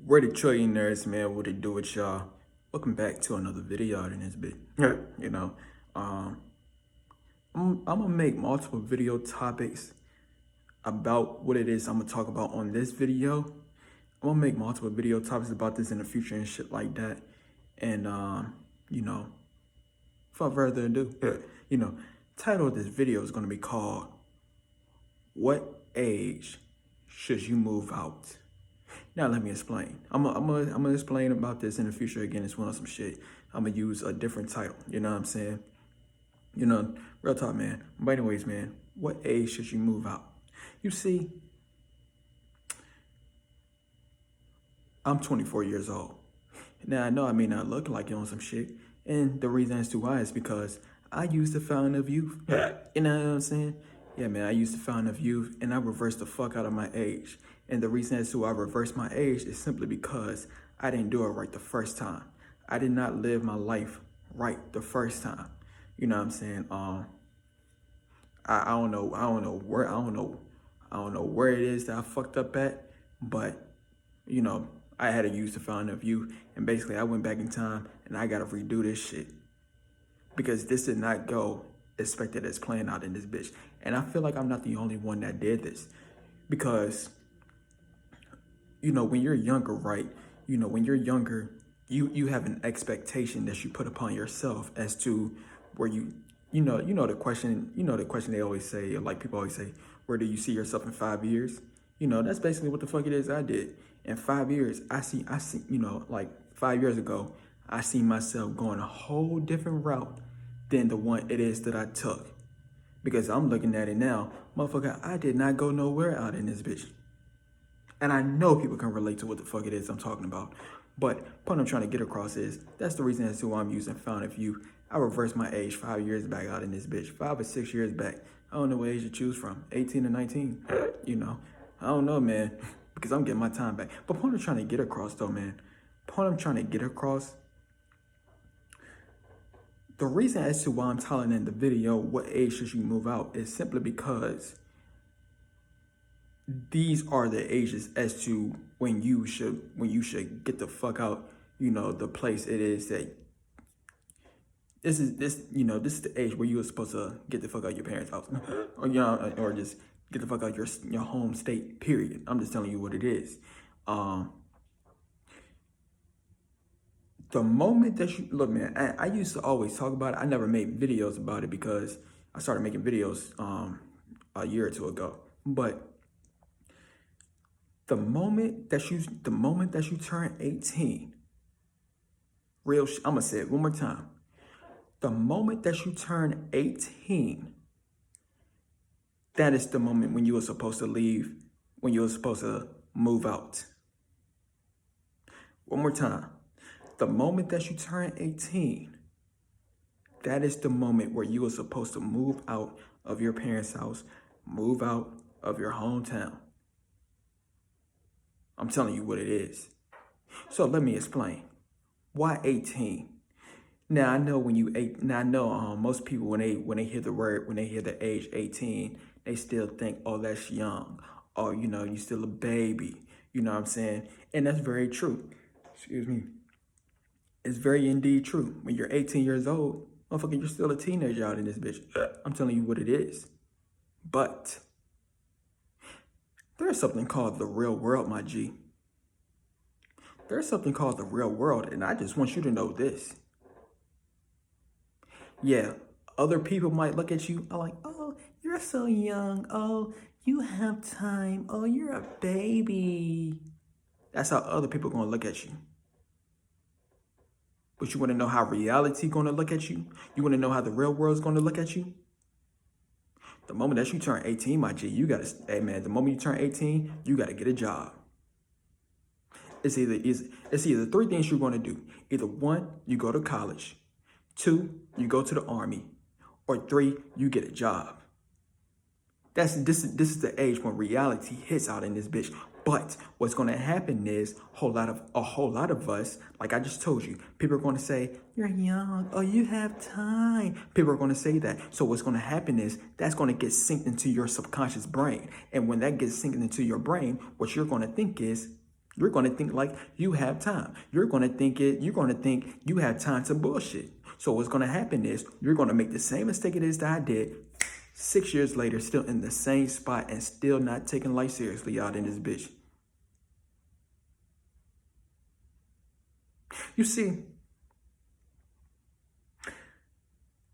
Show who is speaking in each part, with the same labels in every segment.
Speaker 1: Where the trillionaires, man, what it do with y'all? Welcome back to another video in this bit. you know, um, I'm gonna make multiple video topics about what it is I'm gonna talk about on this video. I'm gonna make multiple video topics about this in the future and shit like that. And you know, without further ado, title of this video is gonna be called "What Age Should You Move Out?" Now let me explain. I'm gonna explain about this in the future again. It's one of some shit. I'm gonna use a different title. You know what I'm saying? Real talk, man. But anyways, man, what age should you move out? You see, I'm 24 years old. Now I know I may not look like you on some shit, and the reason as to why is because I used the fountain of youth. You know what I'm saying? Yeah, man, I used the fountain of youth, and I reversed the fuck out of my age. And the reason as to why I reversed my age is simply because I didn't do it right the first time. I did not live my life right the first time. You know what I'm saying? I don't know where it is that I fucked up at, but I had to use the fountain of youth, and basically I went back in time and I gotta redo this shit because this did not go expected as playing out in this bitch. And I feel like I'm not the only one that did this because when you're younger, right? When you're younger, you have an expectation that you put upon yourself as to where the question they always say, or like people always say, where do you see yourself in 5 years? That's basically what the fuck it is I did. In 5 years, I see, like 5 years ago, I see myself going a whole different route than the one it is that I took. Because I'm looking at it now, motherfucker, I did not go nowhere out in this bitch. And I know people can relate to what the fuck it is I'm talking about. But what I'm trying to get across is, that's the reason as to why I'm using fountain of youth. I reversed my age 5 years back out in this bitch. 5 or 6 years back. I don't know what age to choose from. 18 to 19. I don't know, man. Because I'm getting my time back. But what I'm trying to get across though, man. What I'm trying to get across. The reason as to why I'm telling in the video, what age should you move out, is simply because these are the ages as to when you should get the fuck out, the place it is that this is the age where you are supposed to get the fuck out your parents' house, or just get the fuck out your home state. Period. I'm just telling you what it is. The moment that you look, man, I used to always talk about it. I never made videos about it because I started making videos a year or two ago. But the moment that you turn 18, I'm gonna say it one more time. The moment that you turn 18, that is the moment when you were supposed to leave, when you were supposed to move out. One more time. The moment that you turn 18, that is the moment where you were supposed to move out of your parents' house, move out of your hometown. I'm telling you what it is. So let me explain. Why 18? Now I know most people when they hear the age 18, they still think, oh, that's young. Oh, you still a baby. You know what I'm saying? And that's very true. Excuse me. It's very indeed true. When you're 18 years old, motherfucker, you're still a teenager out in this bitch. I'm telling you what it is. But there's something called the real world, my G. There's something called the real world, and I just want you to know this. Yeah, other people might look at you like, oh, you're so young. Oh, you have time. Oh, you're a baby. That's how other people are going to look at you. But you want to know how reality going to look at you? You want to know how the real world is going to look at you? The moment that you turn 18, my G, the moment you turn 18, you got to get a job. It's either three things you're going to do. Either one, you go to college. Two, you go to the army. Or three, you get a job. This is the age when reality hits out in this bitch. But what's going to happen is a whole lot of us, like I just told you, people are going to say, you're young, oh, you have time. People are going to say that. So what's going to happen is that's going to get synced into your subconscious brain. And when that gets synced into your brain, what you're going to think is, You're going to think like you have time. You're going to think you have time to bullshit. So what's going to happen is you're going to make the same mistake it is that I did 6 years later, still in the same spot and still not taking life seriously out in this bitch. You see,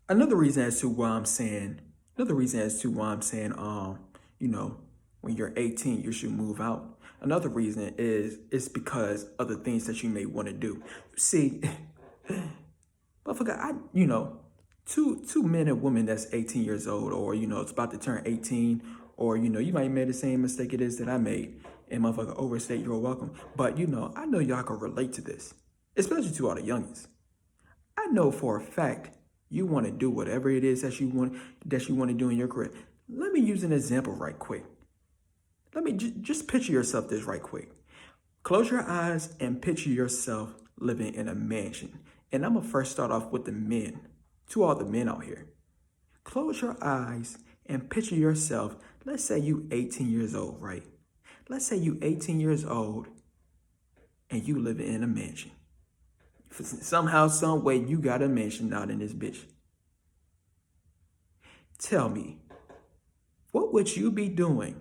Speaker 1: another reason as to why I'm saying, you know, when you're 18, you should move out. Another reason is it's because of the things that you may want to do. See, motherfucker, two men and women that's 18 years old, or it's about to turn 18, or you might have made the same mistake it is that I made, and motherfucker overstate your welcome. But I know y'all can relate to this, especially to all the youngins. I know for a fact you want to do whatever it is that you want to do in your career. Let me use an example right quick. Let me just picture yourself this right quick. Close your eyes and picture yourself living in a mansion. And I'm going to first start off with the men, to all the men out here. Close your eyes and picture yourself. Let's say you 18 years old, right? Let's say you 18 years old and you living in a mansion. Somehow, some way, you got a mansion out in this bitch. Tell me, what would you be doing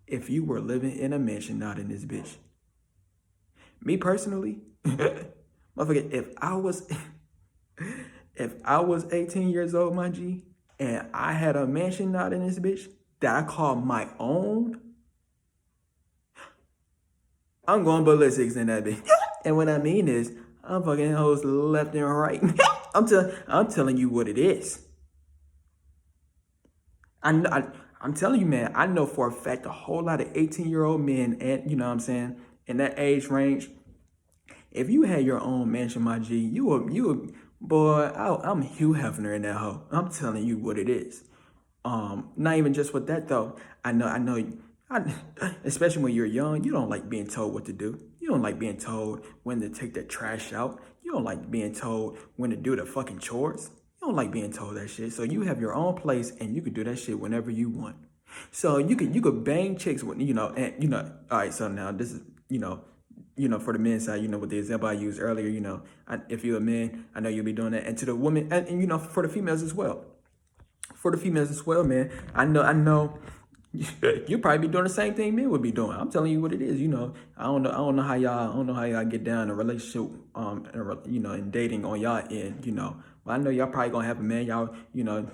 Speaker 1: if you were living in a mansion out in this bitch? Me personally, motherfucker, if I was 18 years old, my G, and I had a mansion out in this bitch that I call my own, I'm going ballistics in that bitch. And what I mean is, I'm fucking hoes left and right. I'm telling you what it is. I'm telling you, man, I know for a fact a whole lot of 18-year-old men, and you know what I'm saying, in that age range, if you had your own mansion, my G, you would, boy, I'm Hugh Hefner in that hoe. I'm telling you what it is. Not even just with that though. I know, especially when you're young, you don't like being told what to do. You don't like being told when to take the trash out. You don't like being told when to do the fucking chores. You don't like being told that shit. So you have your own place and you can do that shit whenever you want. So you could bang chicks with, all right, so now this is, for the men's side, with the example I used earlier, if you're a man, I know you'll be doing that. And to the women, and for the females as well. For the females as well, man, I know you probably be doing the same thing men would be doing. I'm telling you what it is. I don't know how y'all get down in a relationship, in dating on y'all end. But I know y'all probably gonna have a man. Y'all,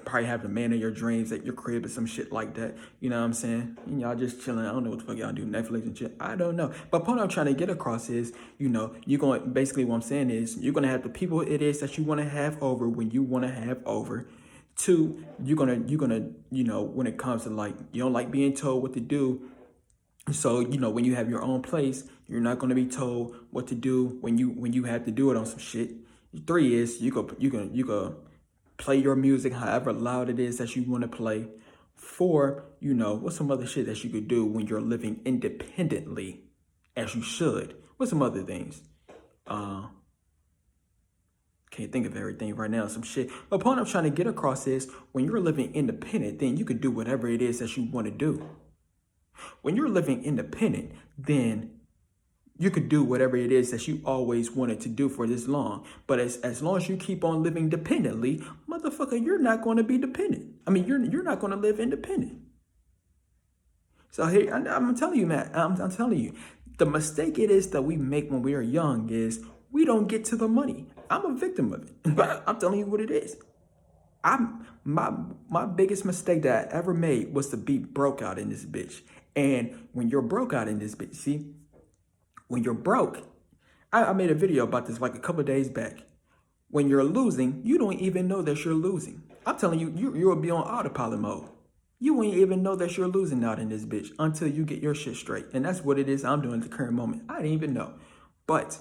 Speaker 1: probably have the man of your dreams at your crib or some shit like that. You know what I'm saying? And y'all just chilling. I don't know what the fuck y'all do, Netflix and shit. I don't know. But point I'm trying to get across is, you're going. Basically, what I'm saying is, you're gonna have the people it is that you want to have over when you want to have over. Two, you're gonna, when it comes to you don't like being told what to do. So, when you have your own place, you're not gonna be told what to do when you have to do it on some shit. Three is you go play your music however loud it is that you want to play. Four, what's some other shit that you could do when you're living independently, as you should? What's some other things? Can't think of everything right now, some shit. But the point I'm trying to get across is when you're living independent, then you can do whatever it is that you want to do. When you're living independent, then you could do whatever it is that you always wanted to do for this long. But as long as you keep on living dependently, motherfucker, you're not going to be dependent. I mean, you're not going to live independent. So here, I'm telling you, man, I'm telling you, the mistake it is that we make when we are young is we don't get to the money. I'm a victim of it. I'm telling you what it is. My biggest mistake that I ever made was to be broke out in this bitch. And when you're broke out in this bitch, see, when you're broke, I made a video about this like a couple of days back. When you're losing, you don't even know that you're losing. I'm telling you, you'll be on autopilot mode. You won't even know that you're losing out in this bitch until you get your shit straight. And that's what it is I'm doing at the current moment. I didn't even know. But,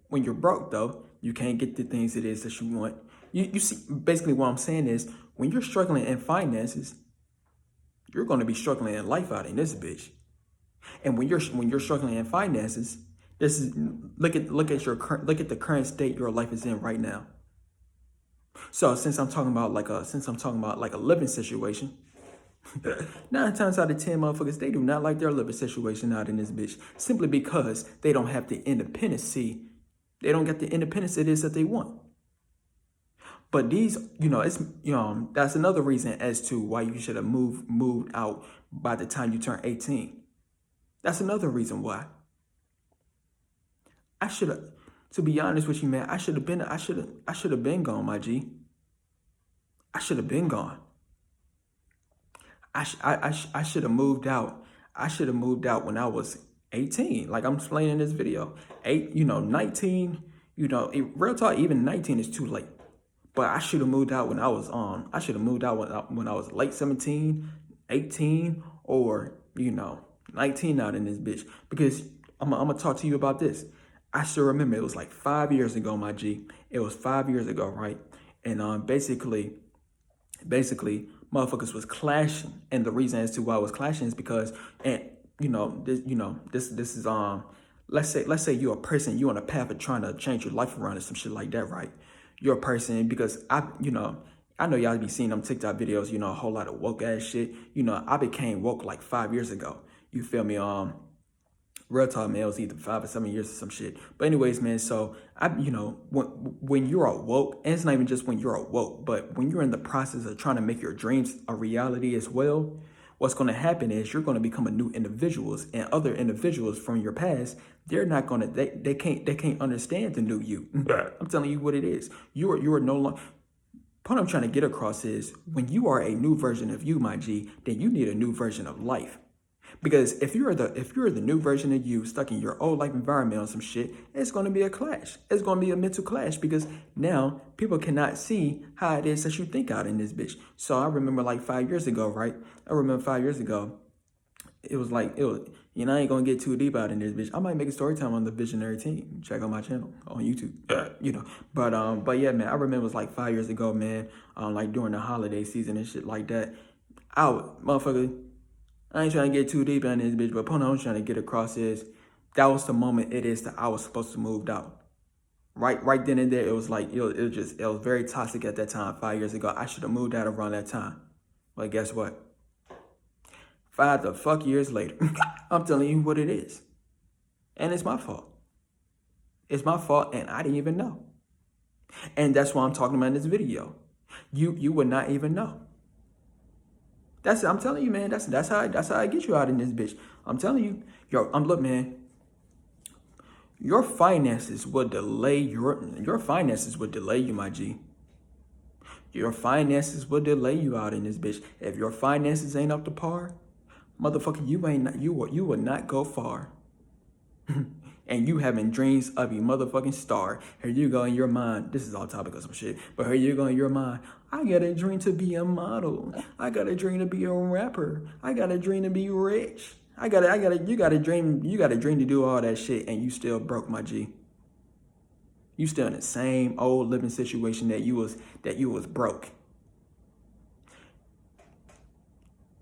Speaker 1: when you're broke though, you can't get the things it is that you want. You see, basically what I'm saying is when you're struggling in finances, you're going to be struggling in life out in this bitch. And when you're struggling in finances, this is look at the current state your life is in right now. So since I'm talking about like a living situation, 9 times out of 10 motherfuckers, they do not like their living situation out in this bitch. Simply because they don't have the independency. They don't get the independence it is that they want. But these, it's that's another reason as to why you should have moved out by the time you turn 18. That's another reason why. I should have, to be honest with you, man, I should have been gone, my G. I should have been gone. I should have moved out. I should have moved out when I was 18, like I'm explaining in this video. 19, real talk, even 19 is too late. But I should have moved out when I was I should have moved out when I was late 17, 18, or 19 out in this bitch. Because I'm gonna talk to you about this. I still remember it was like 5 years ago, my G. It was 5 years ago, right? And basically, motherfuckers was clashing, and the reason as to why I was clashing is because, and this is let's say you're a person, you're on a path of trying to change your life around or some shit like that, right? You're a person, because I know y'all be seeing them TikTok videos, a whole lot of woke ass shit. I became woke like 5 years ago. You feel me? Real talk, man, it was either 5 or 7 years or some shit. But anyways, man, so when you're awoke, and it's not even just when you're awoke, but when you're in the process of trying to make your dreams a reality as well, what's going to happen is you're going to become a new individuals, and other individuals from your past, they're not going to, they can't understand the new you. I'm telling you what it is. You are no longer. What I'm trying to get across is when you are a new version of you, my G, then you need a new version of life. Because if you're the new version of you stuck in your old life environment or some shit, it's going to be a clash. It's going to be a mental clash, because now people cannot see how it is that you think out in this bitch. So I remember like 5 years ago, right? I remember 5 years ago, it was, I ain't going to get too deep out in this bitch. I might make a story time on the Visionary Team. Check out my channel on YouTube, But yeah, man, I remember it was like 5 years ago, man, like during the holiday season and shit like that. I ain't trying to get too deep in this bitch, but the point I was trying to get across is that was the moment it is that I was supposed to move out. Right then and there, it was like, it was very toxic at that time, 5 years ago. I should have moved out around that time. But guess what? 5 the fuck years later, I'm telling you what it is. And it's my fault. It's my fault, and I didn't even know. And that's why I'm talking about in this video. You would not even know. I'm telling you, man. That's how I get you out in this bitch. I'm telling you, look, man. Your finances would delay you, my G. Your finances will delay you out in this bitch. If your finances ain't up to par, motherfucker, you will not go far. And you having dreams of a motherfucking star. Here you go in your mind. This is all topic of some shit. But here you go in your mind. I got a dream to be a model. I got a dream to be a rapper. I got a dream to be rich. You got a dream to do all that shit, and you still broke, my G. You still in the same old living situation that you was broke.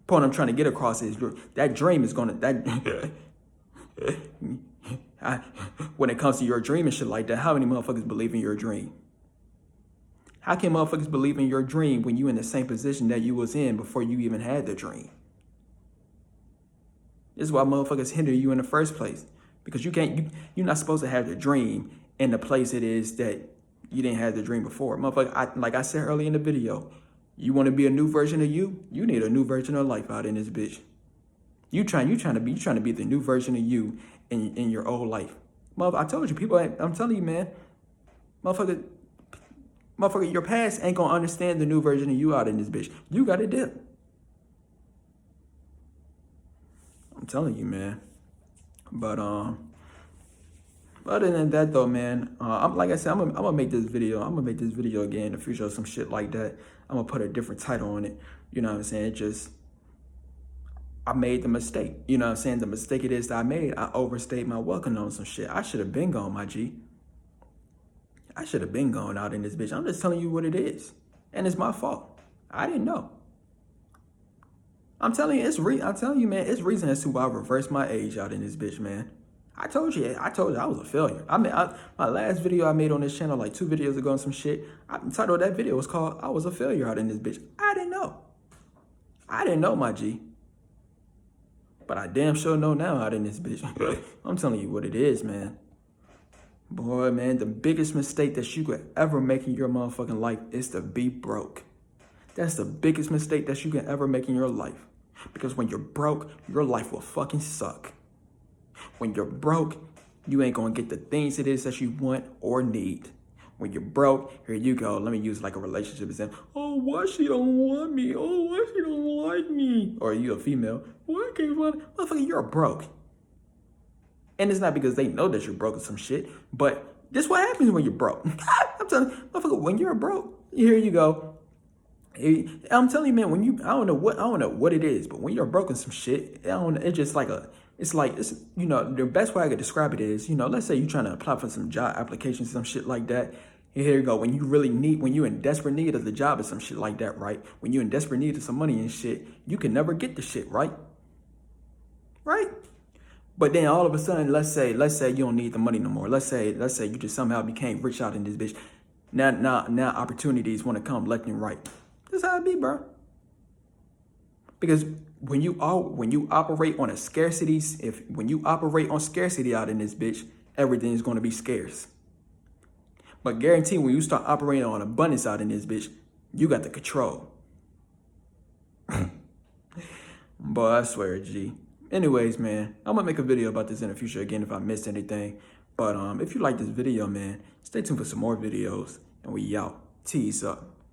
Speaker 1: Point I'm trying to get across is that dream is gonna when it comes to your dream and shit like that, how many motherfuckers believe in your dream? How can motherfuckers believe in your dream when you in the same position that you was in before you even had the dream? This is why motherfuckers hinder you in the first place. Because you're not supposed to have the dream in the place it is that you didn't have the dream before. Motherfucker, like I said earlier in the video, you want to be a new version of you? You need a new version of life out in this bitch. You trying to be the new version of you in your old life. I told you, people, I'm telling you, man, motherfucker, your past ain't gonna understand the new version of you out in this bitch. You got to dip. I'm telling you, man. But other than that, though, man, like I said, I'm gonna make this video. I'm gonna make this video again in the future or some shit like that. I'm gonna put a different title on it. You know what I'm saying? I made the mistake. You know what I'm saying? The mistake it is that I made, I overstayed my welcome on some shit. I should have been gone, my G. I should have been gone out in this bitch. I'm just telling you what it is. And it's my fault. I didn't know. I'm telling you, man, it's reason as to why I reversed my age out in this bitch, man. I told you I was a failure. My last video I made on this channel like 2 videos ago and some shit, the title of that video was called I Was a Failure Out in This Bitch. I didn't know. I didn't know, my G. But I damn sure know now out in this bitch. I'm telling you what it is, man. Boy, man, the biggest mistake that you could ever make in your motherfucking life is to be broke. That's the biggest mistake that you can ever make in your life. Because when you're broke, your life will fucking suck. When you're broke, you ain't gonna get the things it is that you want or need. When you're broke, here you go. Let me use like a relationship example. Oh, why she don't want me? Oh, why she don't like me? Or you a female? Why can't find it? Motherfucker, you're broke. And it's not because they know that you're broke or some shit, but this is what happens when you're broke. I'm telling you, motherfucker, when you're broke, here you go. I'm telling you, man, when you, I don't know what it is, but when you're broken some shit, it's just like you know, the best way I could describe it is, you know, let's say you're trying to apply for some job applications, some shit like that. And here you go. When you're in desperate need of the job or some shit like that, right? When you're in desperate need of some money and shit, you can never get the shit, right? Right? But then all of a sudden, let's say you don't need the money no more. Let's say you just somehow became rich out in this bitch. Now opportunities want to come left and right. That's how it be, bro. Because when you operate on when you operate on scarcity out in this bitch, everything is going to be scarce. But guarantee when you start operating on abundance out in this bitch, you got the control. Boy, I swear, G. Anyways, man, I'm gonna make a video about this in the future again if I missed anything. But if you like this video, man, stay tuned for some more videos. And we out. Tease up.